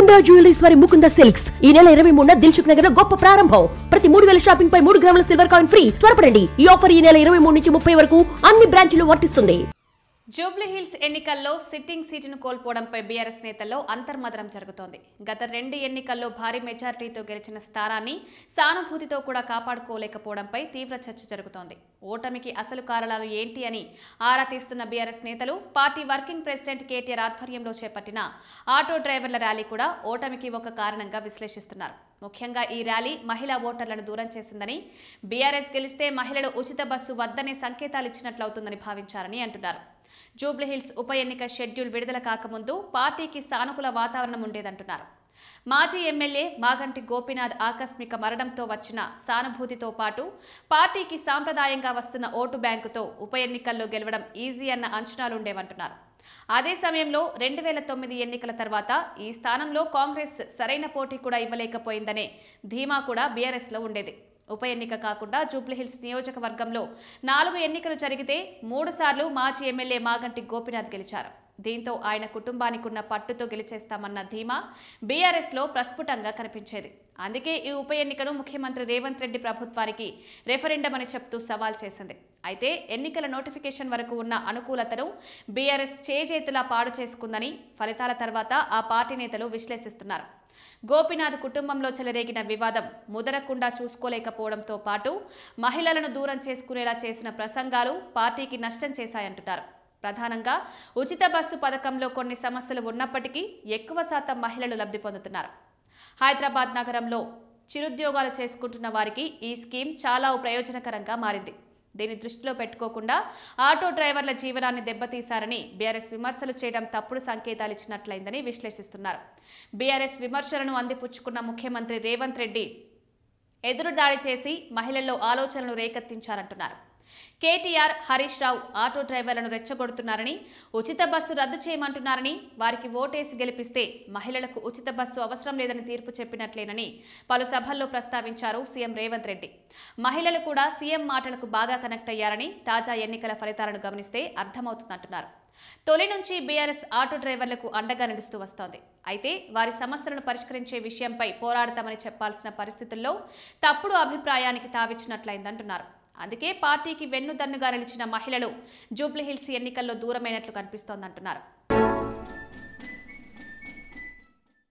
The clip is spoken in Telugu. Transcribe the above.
ముకుందా జ్యువెలరీస్ వారి ముకుందా సిల్క్స్ ఈ నెల 23న దిల్సుఖ్ నగర్ లో గొప్ప ప్రారంభం. ప్రతి 3000 షాపింగ్ పై 3 గ్రాముల సిల్వర్ కాయిన్ ఫ్రీ. త్వరపడండి, ఈ ఆఫర్ ఈ నెల 23 నుంచి 30 వరకు అన్ని బ్రాంచ్లు వర్తిస్తుంది. జూబ్లీహిల్స్ ఎన్నికల్లో సిట్టింగ్ సీటును కోల్పోవడంపై బీఆర్ఎస్ నేతల్లో అంతర్మదనం జరుగుతోంది. గత 2 ఎన్నికల్లో భారీ మెజార్టీతో గెలిచిన స్థానాన్ని సానుభూతితో కూడా కాపాడుకోలేకపోవడంపై తీవ్ర చర్చ జరుగుతోంది. ఓటమికి అసలు కారణాలు ఏంటి అని ఆరా తీస్తున్న బీఆర్ఎస్ నేతలు పార్టీ వర్కింగ్ ప్రెసిడెంట్ కేటీఆర్ ఆధ్వర్యంలో చేపట్టిన ఆటో డ్రైవర్ల ర్యాలీ కూడా ఓటమికి ఒక కారణంగా విశ్లేషిస్తున్నారు. ముఖ్యంగా ఈ ర్యాలీ మహిళా ఓటర్లను దూరం చేసిందని, బీఆర్ఎస్ గెలిస్తే మహిళలు ఉచిత బస్సు వద్దనే సంకేతాలు ఇచ్చినట్లవుతుందని భావించారని అంటున్నారు. జూబ్లీహిల్స్ ఉప ఎన్నిక షెడ్యూల్ విడుదల కాకముందు పార్టీకి సానుకూల వాతావరణం ఉండేదంటున్నారు. మాజీ ఎమ్మెల్యే మాగంటి గోపీనాథ్ ఆకస్మిక మరణంతో వచ్చిన సానుభూతితో పాటు పార్టీకి సాంప్రదాయంగా వస్తున్న ఓటు బ్యాంకుతో ఉప ఎన్నికల్లో గెలవడం ఈజీ అన్న అంచనాలుండేవంటున్నారు. అదే సమయంలో 2009 ఎన్నికల తర్వాత ఈ స్థానంలో కాంగ్రెస్ సరైన పోటీ కూడా ఇవ్వలేకపోయిందనే ధీమా కూడా బీఆర్ఎస్లో ఉండేది. ఉప ఎన్నిక కాకుండా జూబ్లీహిల్స్ నియోజకవర్గంలో 4 ఎన్నికలు జరిగితే 3 సార్లు మాజీ ఎమ్మెల్యే మాగంటి గోపీనాథ్ గెలిచారు. దీంతో ఆయన కుటుంబానికి ఉన్న పట్టుతో గెలిచేస్తామన్న ధీమా బీఆర్ఎస్లో ప్రస్ఫుటంగా కనిపించేది. అందుకే ఈ ఉప ఎన్నికను ముఖ్యమంత్రి రేవంత్ రెడ్డి ప్రభుత్వానికి రెఫరెండం అని చెప్తూ సవాల్ చేసింది. అయితే ఎన్నికల నోటిఫికేషన్ వరకు ఉన్న అనుకూలతను బీఆర్ఎస్ చేజేతులా పాడు చేసుకుందని ఫలితాల తర్వాత ఆ పార్టీ నేతలు విశ్లేషిస్తున్నారు. గోపీనాథ్ కుటుంబంలో చెలరేగిన వివాదం ముదరకుండా చూసుకోలేకపోవడంతో పాటు మహిళలను దూరం చేసుకునేలా చేసిన ప్రసంగాలు పార్టీకి నష్టం చేశాయంటున్నారు. ప్రధానంగా ఉచిత బస్సు పథకంలో కొన్ని సమస్యలు ఉన్నప్పటికీ ఎక్కువ శాతం మహిళలు లబ్ధి పొందుతున్నారు. హైదరాబాద్ నగరంలో చిరుద్యోగాలు చేసుకుంటున్న వారికి ఈ స్కీమ్ చాలా ప్రయోజనకరంగా మారింది. దీన్ని దృష్టిలో పెట్టుకోకుండా ఆటో డ్రైవర్ల జీవనాన్ని దెబ్బతీశారని బీఆర్ఎస్ విమర్శలు చేయడం తప్పుడు సంకేతాలు ఇచ్చినట్లయిందని విశ్లేషిస్తున్నారు. బీఆర్ఎస్ విమర్శలను అందిపుచ్చుకున్న ముఖ్యమంత్రి రేవంత్ రెడ్డి ఎదురుదాడి చేసి మహిళల్లో ఆలోచనలు రేకెత్తించారంటున్నారు. కేటీఆర్, హరీష్ రావు ఆటో డ్రైవర్లను రెచ్చగొడుతున్నారని, ఉచిత బస్సు రద్దు చేయమంటున్నారని, వారికి ఓటేసి గెలిపిస్తే మహిళలకు ఉచిత బస్సు అవసరం లేదని తీర్పు చెప్పినట్లేనని పలు సభల్లో ప్రస్తావించారు సీఎం రేవంత్ రెడ్డి. మహిళలు కూడా సీఎం మాటలకు బాగా కనెక్ట్ అయ్యారని తాజా ఎన్నికల ఫలితాలను గమనిస్తే అర్థమవుతుందంటున్నారు. తొలి నుంచి బీఆర్ఎస్ ఆటో డ్రైవర్లకు అండగా నిలుస్తూ వస్తోంది. అయితే వారి సమస్యలను పరిష్కరించే విషయంపై పోరాడతామని చెప్పాల్సిన పరిస్థితుల్లో తప్పుడు అభిప్రాయానికి తావిచ్చినట్లయిందంటున్నారు. అందుకే పార్టీకి వెన్నుదన్నుగా నిలిచిన మహిళలు జూబ్లీహిల్స్ ఎన్నికల్లో దూరమైనట్లు కనిపిస్తోందంటున్నారు.